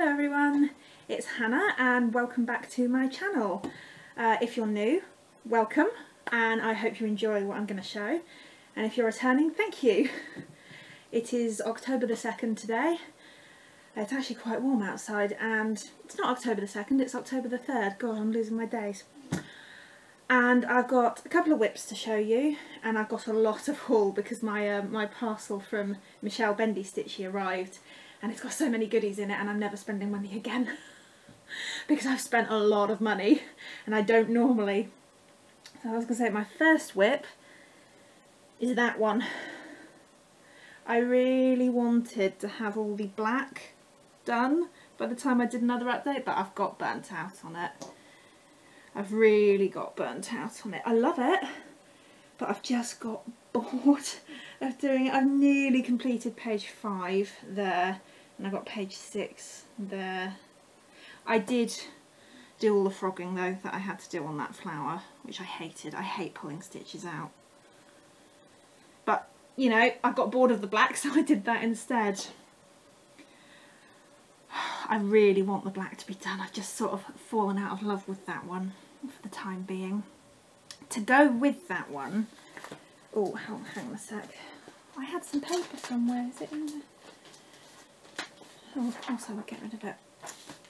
Hello everyone, it's Hannah and welcome back to my channel. If you're new, welcome, and I hope you enjoy what I'm going to show, and if you're returning, thank you. It is October the 2nd today. It's actually quite warm outside, and it's not October the 2nd, it's October the 3rd. God, I'm losing my days. And I've got a couple of whips to show you, and I've got a lot of haul because my parcel from Michelle Bendy Stitchy arrived, and it's got so many goodies in it, and I'm never spending money again because I've spent a lot of money and I don't normally. So I was going to say my first whip is that one. I really wanted to have all the black done by the time I did another update, but I've got burnt out on it. I've really got burnt out on it. I love it, but I've just got bored of doing it. I've nearly completed page 5 there, and I've got page 6 there. I did do all the frogging though that I had to do on that flower, which I hated. I hate pulling stitches out. But, you know, I got bored of the black, so I did that instead. I really want the black to be done. I've just sort of fallen out of love with that one for the time being. To go with that one, oh, hang on a sec. I had some paper somewhere. Is it in there? Oh, also I'll get rid of it.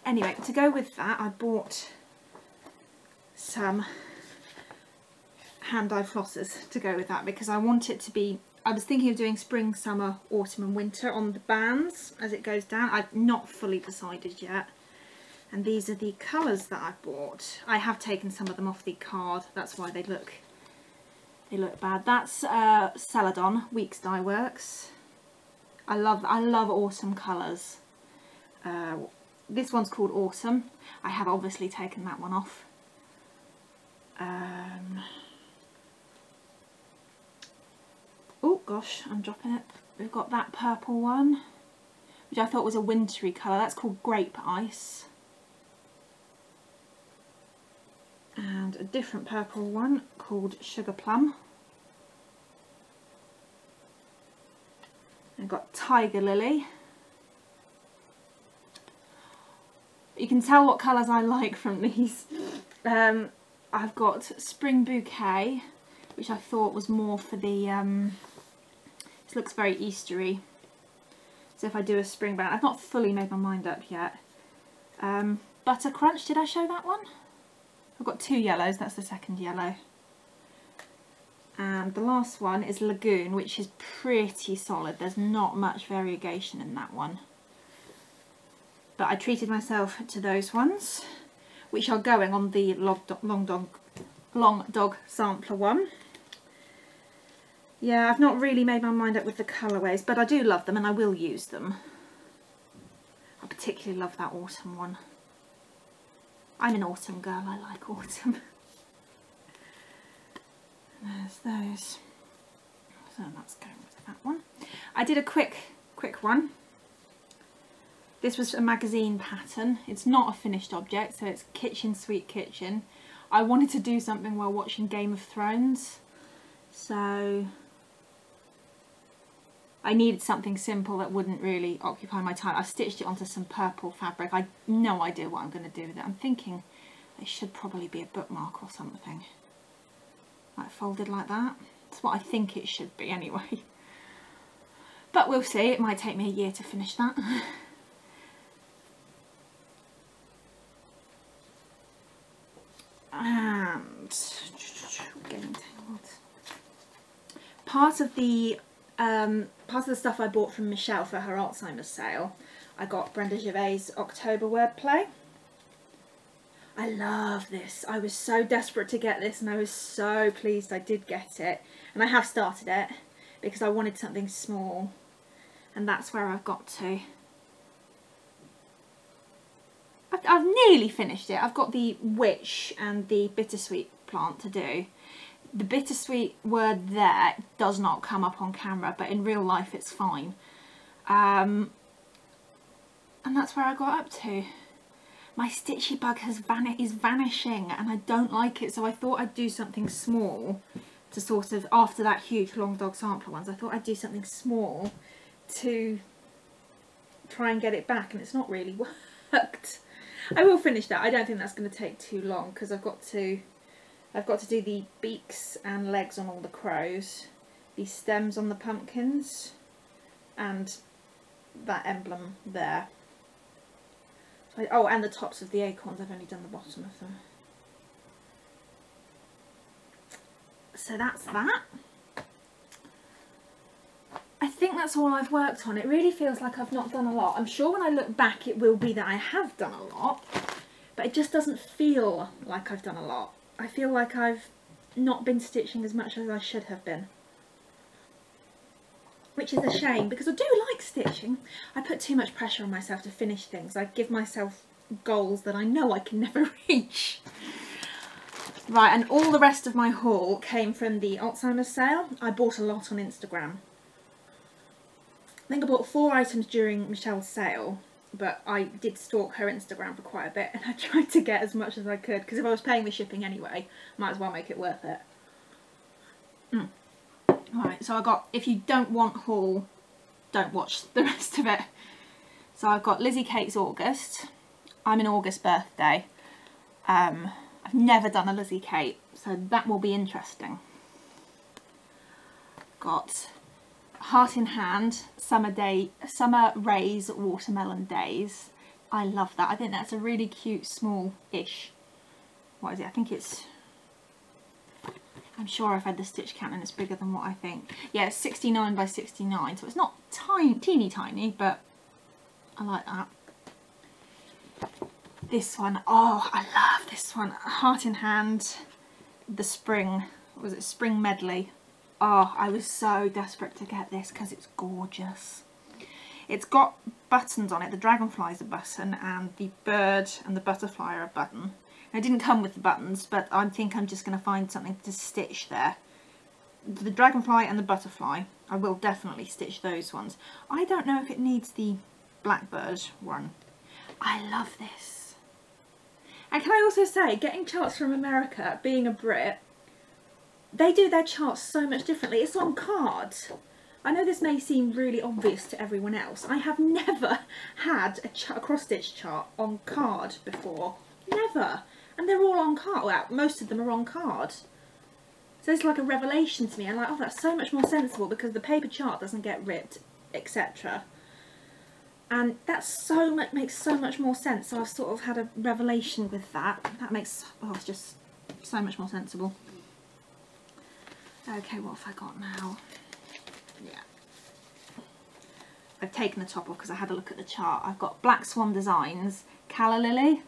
Anyway, to go with that, I bought some hand-dyed flossers to go with that because I want it to be. I was thinking of doing spring, summer, autumn and winter on the bands as it goes down. I've not fully decided yet. And these are the colours that I bought. I have taken some of them off the card, that's why they look bad. That's Celadon, Weeks Dye Works. I love autumn colours. This one's called Autumn. I have obviously taken that one off. Oh gosh, I'm dropping it. We've got that purple one, which I thought was a wintry colour. That's called Grape Ice. And a different purple one called Sugar Plum. I've got Tiger Lily. You can tell what colours I like from these. I've got Spring Bouquet, which I thought was more for the this looks very Eastery, so if I do a spring band, I've not fully made my mind up yet. Butter Crunch, did I show that one? I've got 2 yellows, that's the second yellow. And the last one is Lagoon, which is pretty solid. There's not much variegation in that one. But I treated myself to those ones, which are going on the long dog sampler one. Yeah, I've not really made my mind up with the colourways, but I do love them and I will use them. I particularly love that autumn one. I'm an autumn girl, I like autumn. There's those. So that's going with that one. I did a quick one. This was a magazine pattern. It's not a finished object, so it's Kitchen Sweet Kitchen. I wanted to do something while watching Game of Thrones, so I needed something simple that wouldn't really occupy my time. I've stitched it onto some purple fabric. I've no idea what I'm going to do with it. I'm thinking it should probably be a bookmark or something. Like folded like that. That's what I think it should be anyway. But we'll see. It might take me a year to finish that. And getting tangled. Part of the stuff I bought from Michelle for her Alzheimer's sale, I got Brenda Gervais' October wordplay. I love this. I was so desperate to get this and I was so pleased I did get it. And I have started it because I wanted something small, and that's where I've got to. I've nearly finished it. I've got the witch and the bittersweet plant to do. The bittersweet word there does not come up on camera, but in real life it's fine. And that's where I got up to. My stitchy bug is vanishing and I don't like it, so I thought I'd do something small to sort of, after that huge long dog sampler ones, I thought I'd do something small to try and get it back, and it's not really worked. I will finish that. I don't think that's going to take too long because I've got to do the beaks and legs on all the crows, the stems on the pumpkins, and that emblem there. So oh, and the tops of the acorns. I've only done the bottom of them. So that's that. I think that's all I've worked on. It really feels like I've not done a lot. I'm sure when I look back it will be that I have done a lot, but it just doesn't feel like I've done a lot. I feel like I've not been stitching as much as I should have been, which is a shame because I do like stitching. I put too much pressure on myself to finish things. I give myself goals that I know I can never reach. Right, and all the rest of my haul came from the Alzheimer's sale. I bought a lot on Instagram. I think I bought 4 items during Michelle's sale, but I did stalk her Instagram for quite a bit and I tried to get as much as I could because if I was paying the shipping anyway, might as well make it worth it. Right, so I got, if you don't want haul, don't watch the rest of it. So I've got Lizzie Kate's August. I'm an August birthday. I've never done a Lizzie Kate, so that will be interesting. Got Heart in Hand, Summer Rays Watermelon Days. I love that. I think that's a really cute small-ish. What is it? I think it's... I'm sure I've had the stitch count and it's bigger than what I think. Yeah, it's 69 by 69, so it's not teeny tiny, but I like that. This one, oh, I love this one. Heart in Hand, the spring, what was it, spring medley. Oh, I was so desperate to get this because it's gorgeous. It's got buttons on it. The dragonfly's a button and the bird and the butterfly are a button. It didn't come with the buttons, but I think I'm just going to find something to stitch there. The dragonfly and the butterfly, I will definitely stitch those ones. I don't know if it needs the blackbird one. I love this. And can I also say, getting charts from America, being a Brit, they do their charts so much differently. It's on card. I know this may seem really obvious to everyone else. I have never had a cross-stitch chart on card before. Never. And they're all on card. Well, most of them are on card. So it's like a revelation to me. I'm like, oh, that's so much more sensible because the paper chart doesn't get ripped, etc. And that's makes so much more sense. So I've sort of had a revelation with that. That makes, oh, it's just so much more sensible. Okay, what have I got now? Yeah. I've taken the top off because I had a look at the chart. I've got Black Swan Designs, Calla Lily.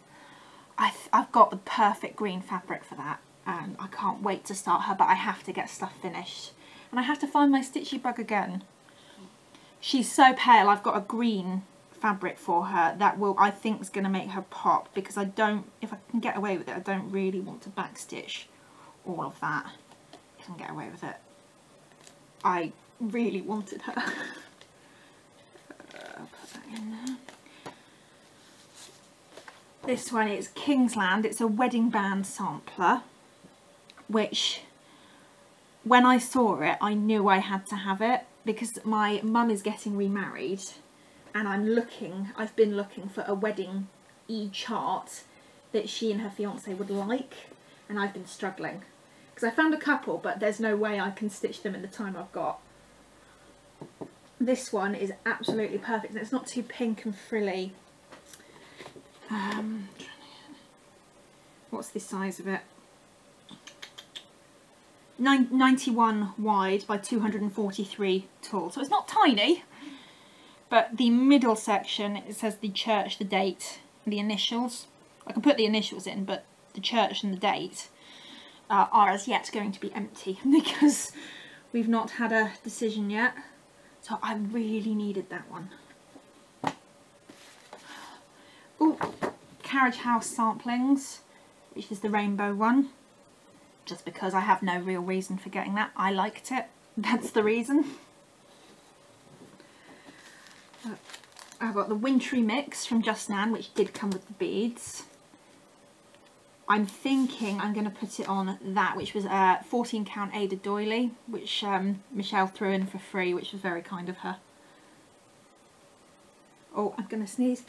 I've got the perfect green fabric for that. And I can't wait to start her, but I have to get stuff finished. And I have to find my stitchy bug again. She's so pale, I've got a green fabric for her that will, I think, is going to make her pop because I don't, if I can get away with it, I don't really want to backstitch all of that. If I can get away with it. I really wanted her. Put that in there. This one is Kingsland. It's a wedding band sampler, which when I saw it, I knew I had to have it because my mum is getting remarried and I've been looking for a wedding chart that she and her fiance would like, and I've been struggling because I found a couple, but there's no way I can stitch them in the time I've got. This one is absolutely perfect and it's not too pink and frilly. What's the size of it? 91 wide by 243 tall, so it's not tiny, but the middle section, it says the church, the date, the initials. I can put the initials in, but the church and the date are as yet going to be empty because we've not had a decision yet, so I really needed that one. Oh, Carriage House Samplings, which is the rainbow one. Just because I have no real reason for getting that. I liked it. That's the reason. I've got the Wintry Mix from Just Nan, which did come with the beads. I'm thinking I'm going to put it on that, which was a 14 count Ada doily, which Michelle threw in for free, which was very kind of her. Oh, I'm going to sneeze.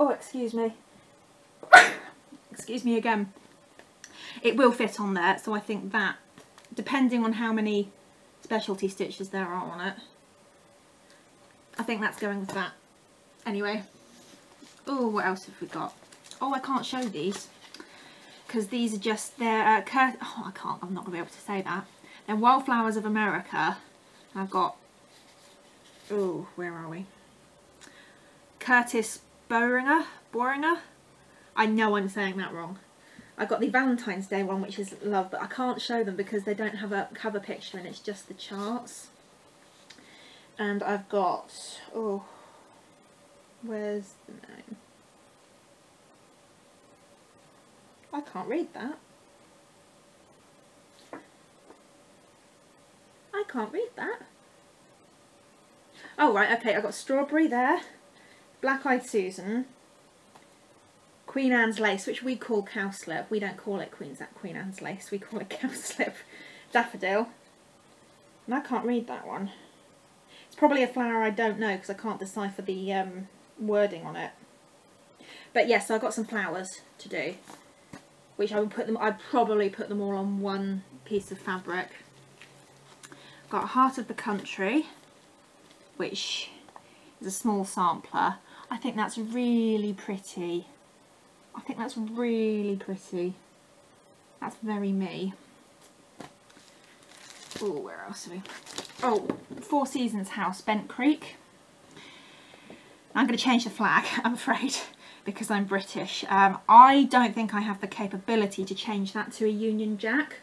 Oh, excuse me. Excuse me again. It will fit on there, so I think that, depending on how many specialty stitches there are on it, I think that's going with that. Anyway. Oh, what else have we got? Oh, I can't show these because these are just their oh, I'm not gonna be able to say that. They're Wildflowers of America. I've got, oh, where are we? Curtis Boehringer. I know I'm saying that wrong. I've got the Valentine's Day one, which is love, but I can't show them because they don't have a cover picture and it's just the charts. And I've got, oh, where's the name? I can't read that. I can't read that. Oh right, okay, I've got Strawberry there, Black Eyed Susan, Queen Anne's Lace, which we call Cowslip. We don't call it Queen Anne's Lace, we call it Cowslip. Daffodil. And I can't read that one. It's probably a flower I don't know because I can't decipher the wording on it. But yes, so I've got some flowers to do, which I would put them, I'd probably put them all on one piece of fabric. Got Heart of the Country, which is a small sampler. I think that's really pretty. I think that's really pretty. That's very me. Oh, where else are we? Oh, Four Seasons House, Bent Creek. I'm going to change the flag, I'm afraid, because I'm British. I don't think I have the capability to change that to a Union Jack.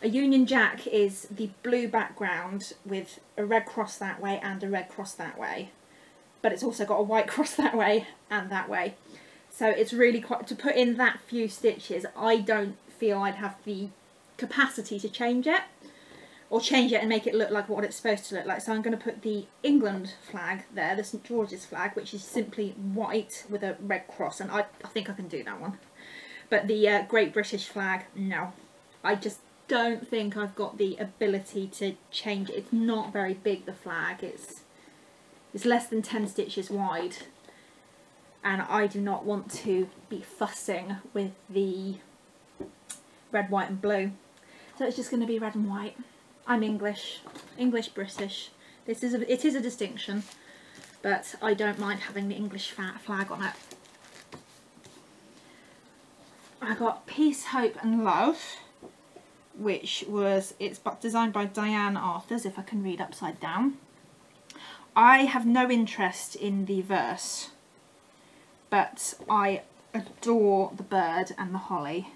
A Union Jack is the blue background with a red cross that way and a red cross that way. But it's also got a white cross that way and that way. So it's really quite, to put in that few stitches, I don't feel I'd have the capacity to change it. Or change it and make it look like what it's supposed to look like. So I'm going to put the England flag there, the St George's flag, which is simply white with a red cross. And I think I can do that one. But the Great British flag, no. I just don't think I've got the ability to change it. It's not very big, the flag. It's less than 10 stitches wide. And I do not want to be fussing with the red, white and blue. So it's just going to be red and white. I'm English, British. It is a distinction, but I don't mind having the English flag on it. I got Peace, Hope and Love, which was, it's designed by Diane Arthurs, if I can read upside down. I have no interest in the verse, but I adore the bird and the holly.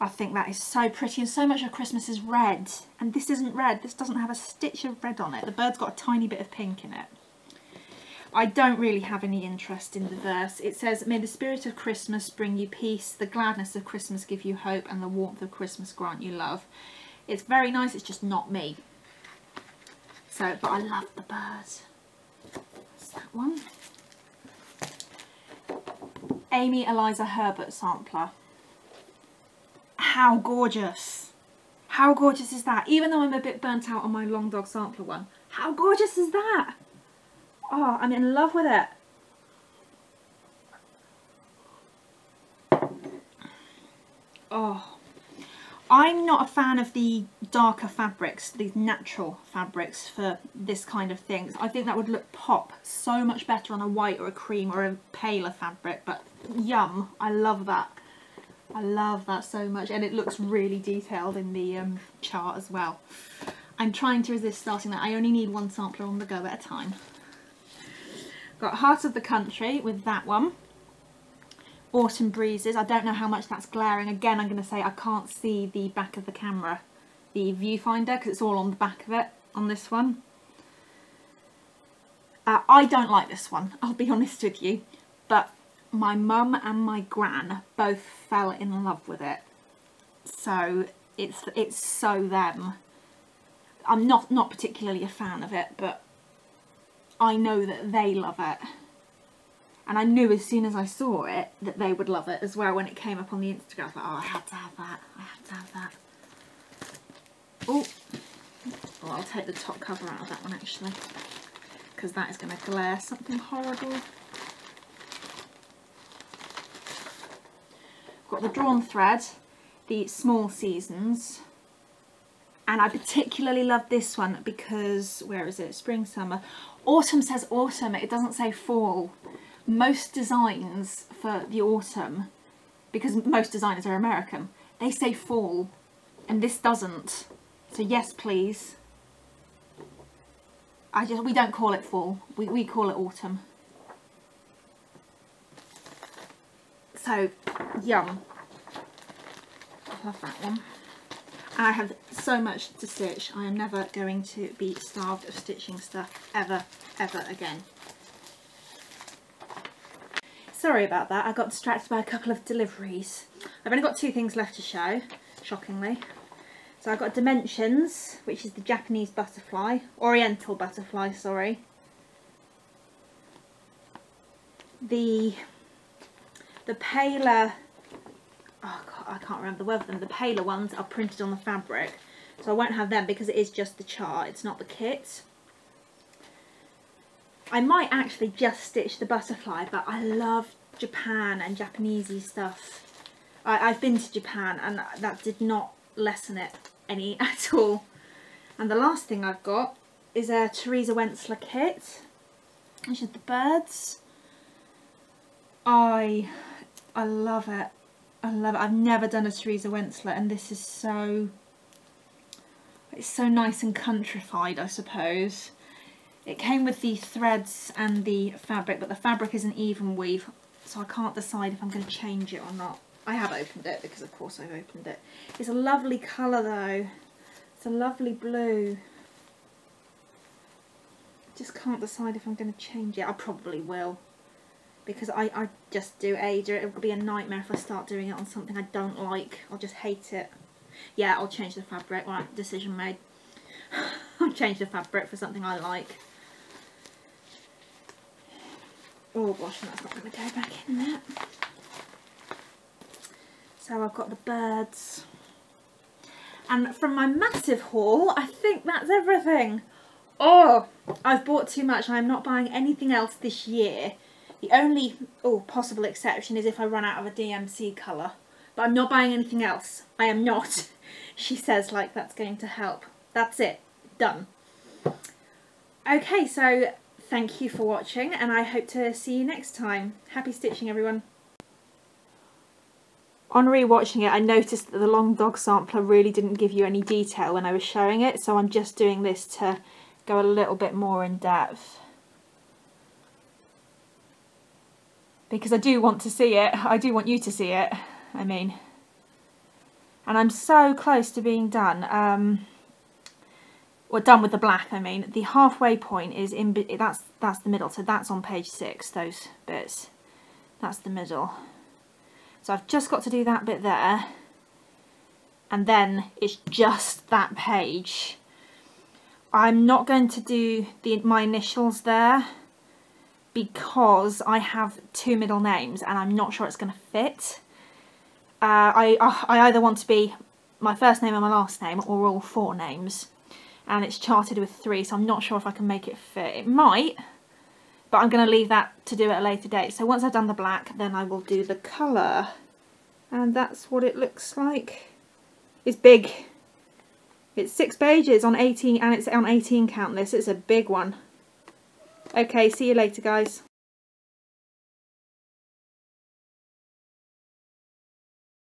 I think that is so pretty, and so much of Christmas is red, and this isn't red. This doesn't have a stitch of red on it. The bird's got a tiny bit of pink in it. I don't really have any interest in the verse. It says, may the spirit of Christmas bring you peace, the gladness of Christmas give you hope, and the warmth of Christmas grant you love. It's very nice, it's just not me. So, but I love the bird. That's that one. Amy Eliza Herbert sampler. How gorgeous. How gorgeous is that? Even though I'm a bit burnt out on my Long Dog sampler one. How gorgeous is that? Oh, I'm in love with it. Oh, I'm not a fan of the darker fabrics, these natural fabrics for this kind of thing. I think that would look pop so much better on a white or a cream or a paler fabric, but yum, I love that. I love that so much, and it looks really detailed in the chart as well. I'm trying to resist starting that. I only need one sampler on the go at a time. Got Heart of the Country with that one. Autumn Breezes. I don't know how much that's glaring. Again, I'm going to say I can't see the back of the camera, the viewfinder, because it's all on the back of it on this one. I don't like this one, I'll be honest with you, but my mum and my gran both fell in love with it, so it's so them. I'm not particularly a fan of it, but I know that they love it, and I knew as soon as I saw it that they would love it as well. When it came up on the Instagram, I thought, oh, I had to have that, I had to have that. Oh, well, I'll take the top cover out of that one actually, because that is going to glare something horrible. got the drawn thread, the small seasons, and I particularly love this one because, where is it? Spring, summer. Autumn says autumn, it doesn't say fall. Most designs for the autumn, because most designers are American, they say fall, and this doesn't. So yes, please. We don't call it fall, we call it autumn. So, yum. I love that one. And I have so much to stitch. I am never going to be starved of stitching stuff ever, ever again. Sorry about that, I got distracted by a couple of deliveries. I've only got 2 things left to show, shockingly. So I've got Dimensions, which is the Japanese butterfly, Oriental butterfly, sorry. The paler, oh God, I can't remember the word for them, the paler ones are printed on the fabric. So I won't have them because it is just the chart, it's not the kit. I might actually just stitch the butterfly, but I love Japan and Japanesey stuff. I've been to Japan and that did not lessen it any at all. And the last thing I've got is a Teresa Wentzler kit, which is the birds. I love it. I love it. I've never done a Teresa Wentzler, and this is so, it's so nice and countrified, I suppose. It came with the threads and the fabric, but the fabric is an even weave, so I can't decide if I'm going to change it or not. I have opened it because of course I've opened it. It's a lovely colour though. It's a lovely blue. Just can't decide if I'm going to change it. I probably will, because I just do Ada. It would be a nightmare if I start doing it on something I don't like. I'll just hate it. Yeah, I'll change the fabric. Right, decision made. I'll change the fabric for something I like. Oh gosh, that's not going to go back in there. So I've got the birds. And from my massive haul, I think that's everything. Oh, I've bought too much. I'm not buying anything else this year. The only possible exception is if I run out of a DMC colour. But I'm not buying anything else. I am not. She says like that's going to help. That's it. Done. Okay, so thank you for watching and I hope to see you next time. Happy stitching, everyone. On rewatching it, I noticed that the long dog sampler really didn't give you any detail when I was showing it, so I'm just doing this to go a little bit more in depth. Because I do want to see it. I do want you to see it, I mean. And I'm so close to being done. Well, done with the black, I mean. The halfway point is in, that's the middle, so that's on page 6, those bits. That's the middle. So I've just got to do that bit there, and then it's just that page. I'm not going to do my initials there because I have 2 middle names and I'm not sure it's going to fit. I either want to be my first name and my last name or all 4 names, and it's charted with 3, so I'm not sure if I can make it fit. It might, but I'm going to leave that to do at a later date. So once I've done the black, then I will do the colour. And that's what it looks like. It's big. It's 6 pages on 18, and it's on 18 count this. It's a big one. Okay, see you later, guys.